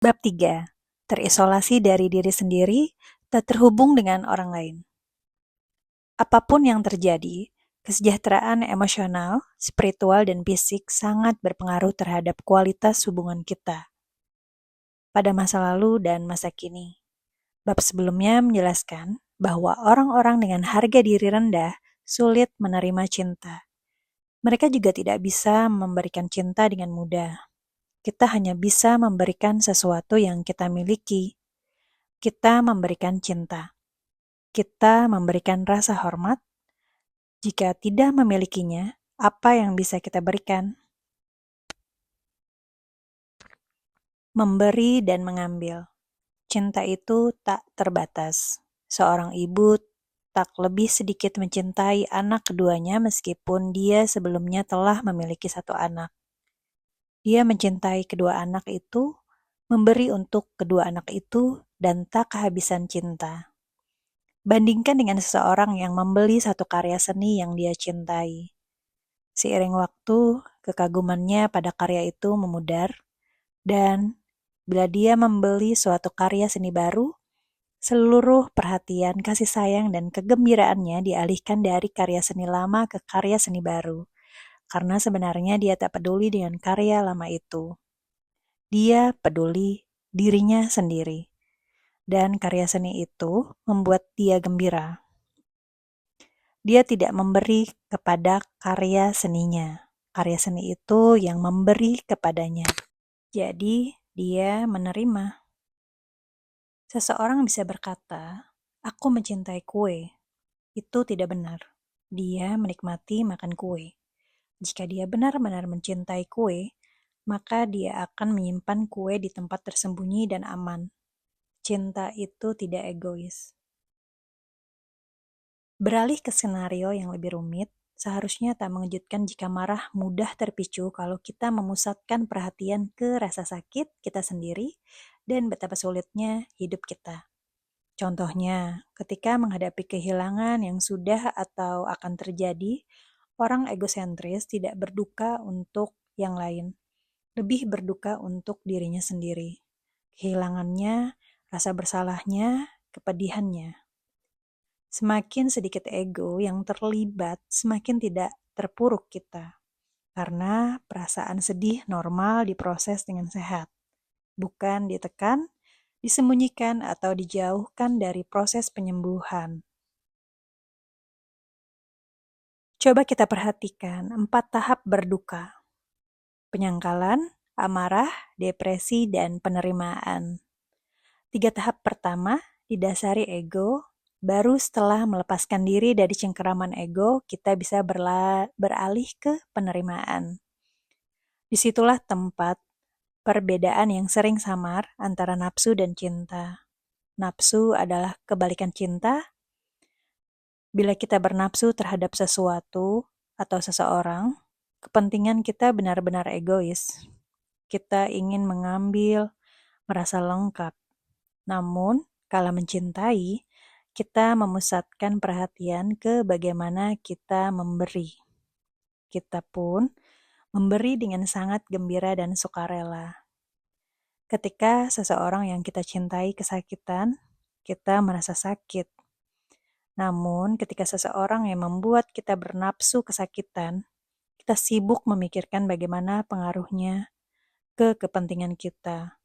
Bab 3. Terisolasi dari diri sendiri, tak terhubung dengan orang lain. Apapun yang terjadi, kesejahteraan emosional, spiritual, dan fisik sangat berpengaruh terhadap kualitas hubungan kita pada masa lalu dan masa kini. Bab sebelumnya menjelaskan bahwa orang-orang dengan harga diri rendah sulit menerima cinta. Mereka juga tidak bisa memberikan cinta dengan mudah. Kita hanya bisa memberikan sesuatu yang kita miliki. Kita memberikan cinta. Kita memberikan rasa hormat. Jika tidak memilikinya, apa yang bisa kita berikan? Memberi dan mengambil. Cinta itu tak terbatas. Seorang ibu tak lebih sedikit mencintai anak keduanya meskipun dia sebelumnya telah memiliki satu anak. Dia mencintai kedua anak itu, memberi untuk kedua anak itu, dan tak kehabisan cinta. Bandingkan dengan seseorang yang membeli satu karya seni yang dia cintai. Seiring waktu, kekagumannya pada karya itu memudar, dan bila dia membeli suatu karya seni baru, seluruh perhatian, kasih sayang, dan kegembiraannya dialihkan dari karya seni lama ke karya seni baru, karena sebenarnya dia tak peduli dengan karya lama itu. Dia peduli dirinya sendiri, dan karya seni itu membuat dia gembira. Dia tidak memberi kepada karya seninya. Karya seni itu yang memberi kepadanya. Jadi, dia menerima. Seseorang bisa berkata, "Aku mencintai kue." Itu tidak benar. Dia menikmati makan kue. Jika dia benar-benar mencintai kue, maka dia akan menyimpan kue di tempat tersembunyi dan aman. Cinta itu tidak egois. Beralih ke skenario yang lebih rumit, seharusnya tak mengejutkan jika marah mudah terpicu kalau kita memusatkan perhatian ke rasa sakit kita sendiri dan betapa sulitnya hidup kita. Contohnya, ketika menghadapi kehilangan yang sudah atau akan terjadi, orang egosentris tidak berduka untuk yang lain, lebih berduka untuk dirinya sendiri. Kehilangannya, rasa bersalahnya, kepedihannya. Semakin sedikit ego yang terlibat, semakin tidak terpuruk kita. Karena perasaan sedih normal diproses dengan sehat, bukan ditekan, disembunyikan, atau dijauhkan dari proses penyembuhan. Coba kita perhatikan 4 tahap berduka. Penyangkalan, amarah, depresi, dan penerimaan. 3 tahap pertama didasari ego. Baru setelah melepaskan diri dari cengkeraman ego, kita bisa beralih ke penerimaan. Disitulah tempat perbedaan yang sering samar antara nafsu dan cinta. Nafsu adalah kebalikan cinta. Bila kita bernafsu terhadap sesuatu atau seseorang, kepentingan kita benar-benar egois. Kita ingin mengambil, merasa lengkap. Namun, kalau mencintai, kita memusatkan perhatian ke bagaimana kita memberi. Kita pun memberi dengan sangat gembira dan sukarela. Ketika seseorang yang kita cintai kesakitan, kita merasa sakit. Namun, ketika seseorang yang membuat kita bernafsu kesakitan, kita sibuk memikirkan bagaimana pengaruhnya ke kepentingan kita.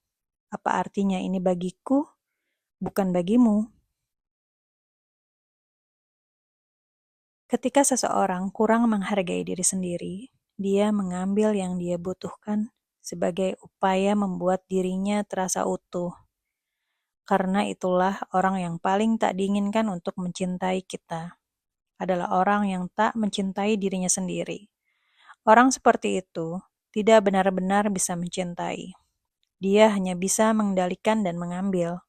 Apa artinya ini bagiku, bukan bagimu? Ketika seseorang kurang menghargai diri sendiri, dia mengambil yang dia butuhkan sebagai upaya membuat dirinya terasa utuh. Karena itulah orang yang paling tak diinginkan untuk mencintai kita adalah orang yang tak mencintai dirinya sendiri. Orang seperti itu tidak benar-benar bisa mencintai. Dia hanya bisa mengendalikan dan mengambil.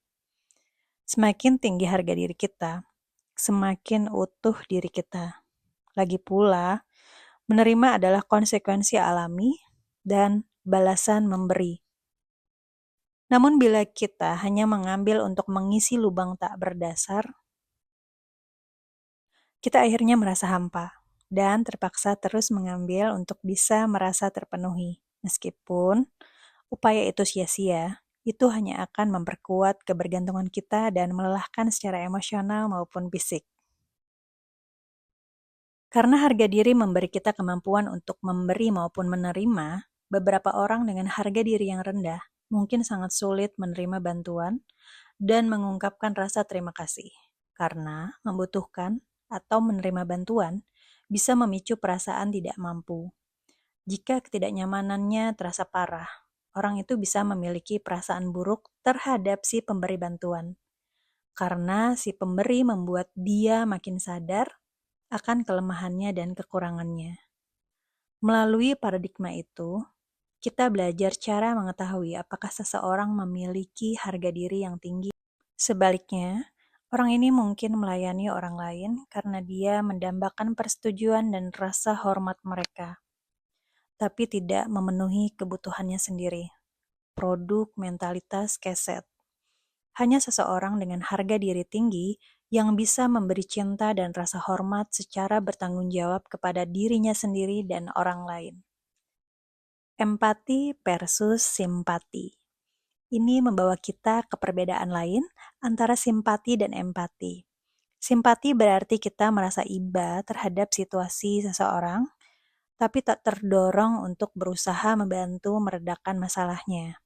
Semakin tinggi harga diri kita, semakin utuh diri kita. Lagi pula, menerima adalah konsekuensi alami dan balasan memberi. Namun bila kita hanya mengambil untuk mengisi lubang tak berdasar, kita akhirnya merasa hampa dan terpaksa terus mengambil untuk bisa merasa terpenuhi. Meskipun upaya itu sia-sia, itu hanya akan memperkuat kebergantungan kita dan melelahkan secara emosional maupun fisik. Karena harga diri memberi kita kemampuan untuk memberi maupun menerima, beberapa orang dengan harga diri yang rendah mungkin sangat sulit menerima bantuan dan mengungkapkan rasa terima kasih, karena membutuhkan atau menerima bantuan bisa memicu perasaan tidak mampu. Jika ketidaknyamanannya terasa parah, orang itu bisa memiliki perasaan buruk terhadap si pemberi bantuan, karena si pemberi membuat dia makin sadar akan kelemahannya dan kekurangannya. Melalui paradigma itu, kita belajar cara mengetahui apakah seseorang memiliki harga diri yang tinggi. Sebaliknya, orang ini mungkin melayani orang lain karena dia mendambakan persetujuan dan rasa hormat mereka, tapi tidak memenuhi kebutuhannya sendiri. Produk mentalitas keset. Hanya seseorang dengan harga diri tinggi yang bisa memberi cinta dan rasa hormat secara bertanggung jawab kepada dirinya sendiri dan orang lain. Empati versus simpati. Ini membawa kita ke perbedaan lain antara simpati dan empati. Simpati berarti kita merasa iba terhadap situasi seseorang, tapi tak terdorong untuk berusaha membantu meredakan masalahnya.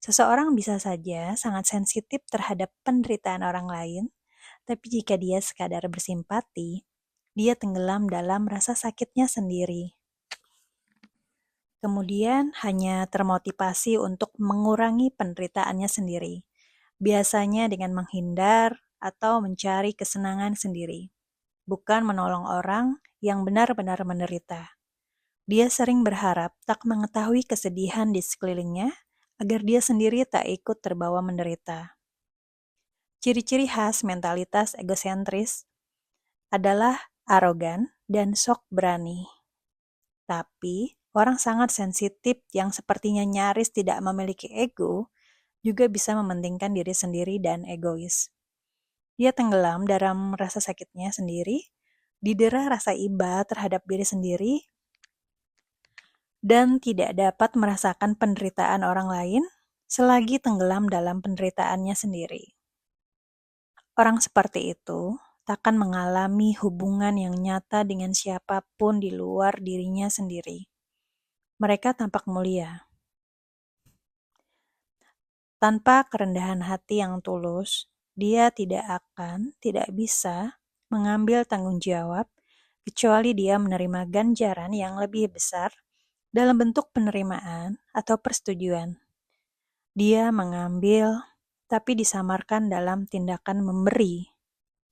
Seseorang bisa saja sangat sensitif terhadap penderitaan orang lain, tapi jika dia sekadar bersimpati, dia tenggelam dalam rasa sakitnya sendiri. Kemudian hanya termotivasi untuk mengurangi penderitaannya sendiri, biasanya dengan menghindar atau mencari kesenangan sendiri, bukan menolong orang yang benar-benar menderita. Dia sering berharap tak mengetahui kesedihan di sekelilingnya, agar dia sendiri tak ikut terbawa menderita. Ciri-ciri khas mentalitas egosentris adalah arogan dan sok berani. Tapi, orang sangat sensitif yang sepertinya nyaris tidak memiliki ego juga bisa mementingkan diri sendiri dan egois. Dia tenggelam dalam rasa sakitnya sendiri, didera rasa iba terhadap diri sendiri, dan tidak dapat merasakan penderitaan orang lain selagi tenggelam dalam penderitaannya sendiri. Orang seperti itu takkan mengalami hubungan yang nyata dengan siapapun di luar dirinya sendiri. Mereka tampak mulia. Tanpa kerendahan hati yang tulus, dia tidak bisa mengambil tanggung jawab kecuali dia menerima ganjaran yang lebih besar dalam bentuk penerimaan atau persetujuan. Dia mengambil, tapi disamarkan dalam tindakan memberi.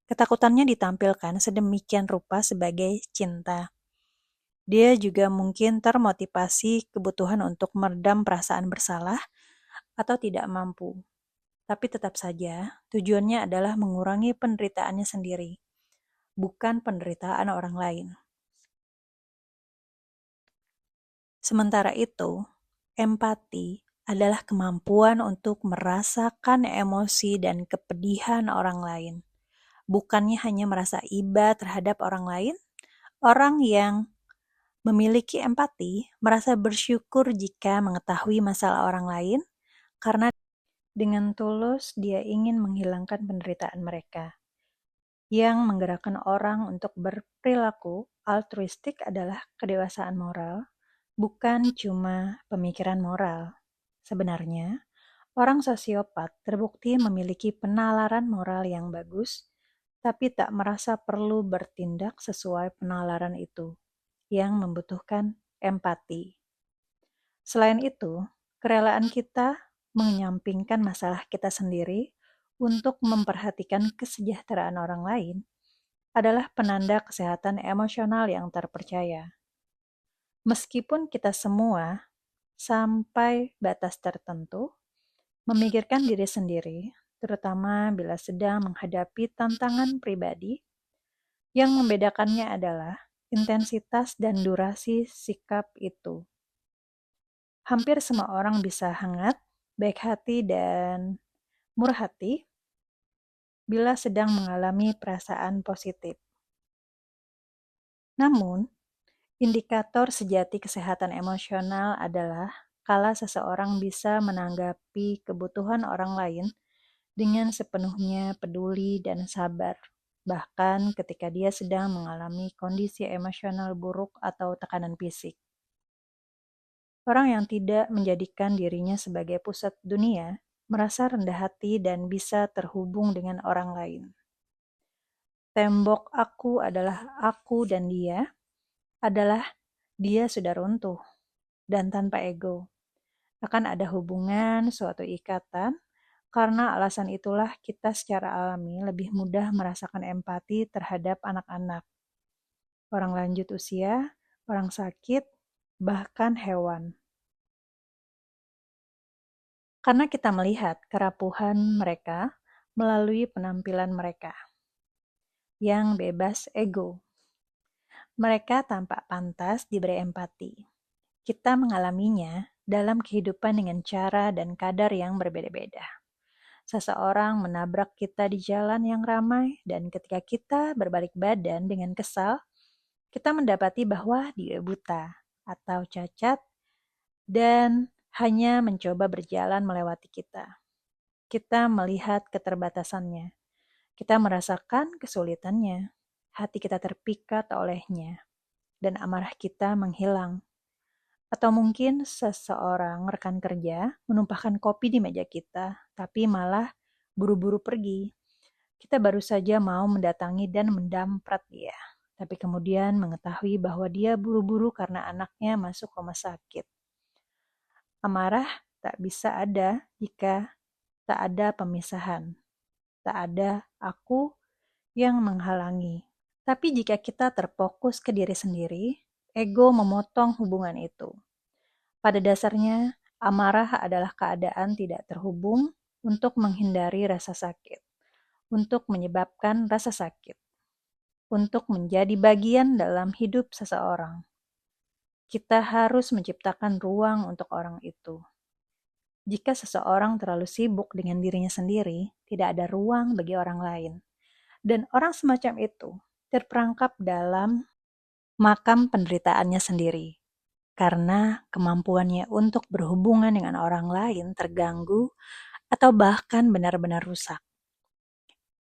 Ketakutannya ditampilkan sedemikian rupa sebagai cinta. Dia juga mungkin termotivasi kebutuhan untuk meredam perasaan bersalah atau tidak mampu. Tapi tetap saja, tujuannya adalah mengurangi penderitaannya sendiri, bukan penderitaan orang lain. Sementara itu, empati adalah kemampuan untuk merasakan emosi dan kepedihan orang lain. Bukannya hanya merasa iba terhadap orang lain, orang yang memiliki empati merasa bersyukur jika mengetahui masalah orang lain, karena dengan tulus dia ingin menghilangkan penderitaan mereka. Yang menggerakkan orang untuk berperilaku altruistik adalah kedewasaan moral, bukan cuma pemikiran moral. Sebenarnya, orang sosiopat terbukti memiliki penalaran moral yang bagus, tapi tak merasa perlu bertindak sesuai penalaran itu, yang membutuhkan empati. Selain itu, kerelaan kita menyampingkan masalah kita sendiri untuk memperhatikan kesejahteraan orang lain adalah penanda kesehatan emosional yang terpercaya. Meskipun kita semua, sampai batas tertentu, memikirkan diri sendiri, terutama bila sedang menghadapi tantangan pribadi, yang membedakannya adalah intensitas dan durasi sikap itu. Hampir semua orang bisa hangat, baik hati, dan murah hati bila sedang mengalami perasaan positif. Namun, indikator sejati kesehatan emosional adalah kala seseorang bisa menanggapi kebutuhan orang lain dengan sepenuhnya peduli dan sabar, bahkan ketika dia sedang mengalami kondisi emosional buruk atau tekanan fisik. Orang yang tidak menjadikan dirinya sebagai pusat dunia merasa rendah hati dan bisa terhubung dengan orang lain. Tembok aku adalah aku dan dia adalah dia sudah runtuh dan tanpa ego. Akan ada hubungan, suatu ikatan, karena alasan itulah kita secara alami lebih mudah merasakan empati terhadap anak-anak, orang lanjut usia, orang sakit, bahkan hewan. Karena kita melihat kerapuhan mereka melalui penampilan mereka yang bebas ego. Mereka tampak pantas diberi empati. Kita mengalaminya dalam kehidupan dengan cara dan kadar yang berbeda-beda. Seseorang menabrak kita di jalan yang ramai, dan ketika kita berbalik badan dengan kesal, kita mendapati bahwa dia buta atau cacat dan hanya mencoba berjalan melewati kita. Kita melihat keterbatasannya. Kita merasakan kesulitannya. Hati kita terpikat olehnya, dan amarah kita menghilang. Atau mungkin seseorang rekan kerja menumpahkan kopi di meja kita, tapi malah buru-buru pergi. Kita baru saja mau mendatangi dan mendamprat dia, tapi kemudian mengetahui bahwa dia buru-buru karena anaknya masuk rumah sakit. Amarah tak bisa ada jika tak ada pemisahan. Tak ada aku yang menghalangi. Tapi jika kita terfokus ke diri sendiri, ego memotong hubungan itu. Pada dasarnya, amarah adalah keadaan tidak terhubung untuk menghindari rasa sakit, untuk menyebabkan rasa sakit, untuk menjadi bagian dalam hidup seseorang. Kita harus menciptakan ruang untuk orang itu. Jika seseorang terlalu sibuk dengan dirinya sendiri, tidak ada ruang bagi orang lain. Dan orang semacam itu terperangkap dalam makam penderitaannya sendiri. Karena kemampuannya untuk berhubungan dengan orang lain terganggu atau bahkan benar-benar rusak.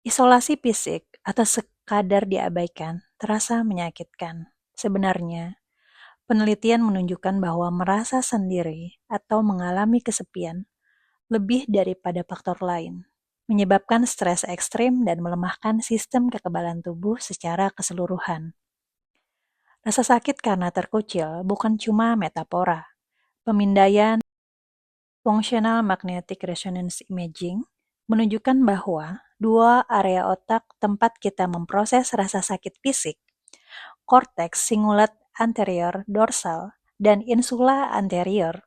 Isolasi fisik atau sekadar diabaikan terasa menyakitkan. Sebenarnya, penelitian menunjukkan bahwa merasa sendiri atau mengalami kesepian lebih daripada faktor lain, menyebabkan stres ekstrim dan melemahkan sistem kekebalan tubuh secara keseluruhan. Rasa sakit karena terkucil bukan cuma metafora. Pemindaian Functional Magnetic Resonance Imaging menunjukkan bahwa dua area otak tempat kita memproses rasa sakit fisik, korteks cingulate anterior dorsal dan insula anterior,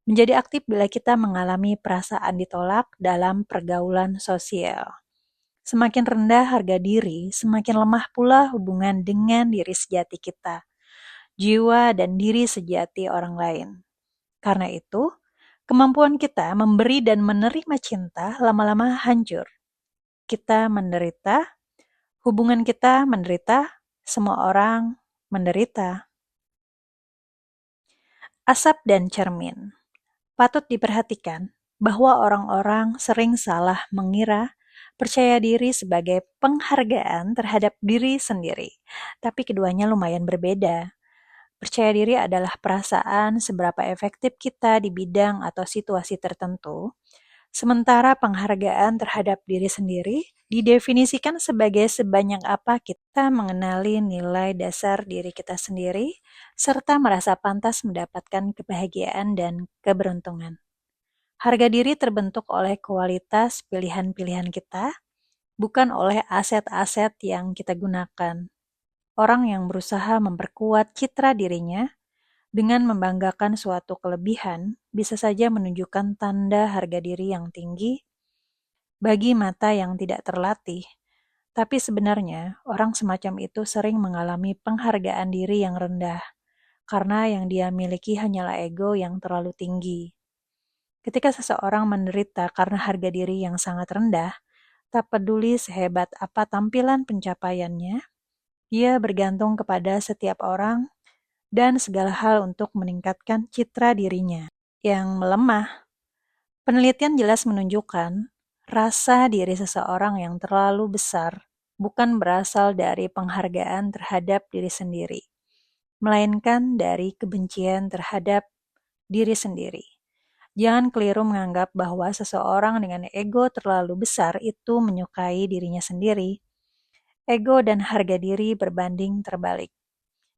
menjadi aktif bila kita mengalami perasaan ditolak dalam pergaulan sosial. Semakin rendah harga diri, semakin lemah pula hubungan dengan diri sejati kita, jiwa dan diri sejati orang lain. Karena itu, kemampuan kita memberi dan menerima cinta lama-lama hancur. Kita menderita, hubungan kita menderita, semua orang menderita. Asap dan cermin. Patut diperhatikan bahwa orang-orang sering salah mengira percaya diri sebagai penghargaan terhadap diri sendiri, tapi keduanya lumayan berbeda. Percaya diri adalah perasaan seberapa efektif kita di bidang atau situasi tertentu, sementara penghargaan terhadap diri sendiri didefinisikan sebagai sebanyak apa kita mengenali nilai dasar diri kita sendiri, serta merasa pantas mendapatkan kebahagiaan dan keberuntungan. Harga diri terbentuk oleh kualitas pilihan-pilihan kita, bukan oleh aset-aset yang kita gunakan. Orang yang berusaha memperkuat citra dirinya dengan membanggakan suatu kelebihan bisa saja menunjukkan tanda harga diri yang tinggi bagi mata yang tidak terlatih. Tapi sebenarnya, orang semacam itu sering mengalami penghargaan diri yang rendah, karena yang dia miliki hanyalah ego yang terlalu tinggi. Ketika seseorang menderita karena harga diri yang sangat rendah, tak peduli sehebat apa tampilan pencapaiannya, dia bergantung kepada setiap orang dan segala hal untuk meningkatkan citra dirinya. yang melemah. Penelitian jelas menunjukkan rasa diri seseorang yang terlalu besar bukan berasal dari penghargaan terhadap diri sendiri, melainkan dari kebencian terhadap diri sendiri. Jangan keliru menganggap bahwa seseorang dengan ego terlalu besar itu menyukai dirinya sendiri. Ego dan harga diri berbanding terbalik.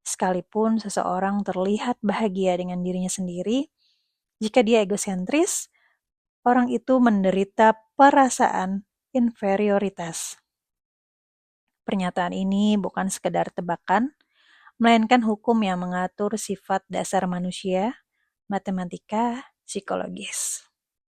Sekalipun seseorang terlihat bahagia dengan dirinya sendiri, jika dia egosentris, orang itu menderita perasaan inferioritas. Pernyataan ini bukan sekedar tebakan, melainkan hukum yang mengatur sifat dasar manusia, matematika, psikologis.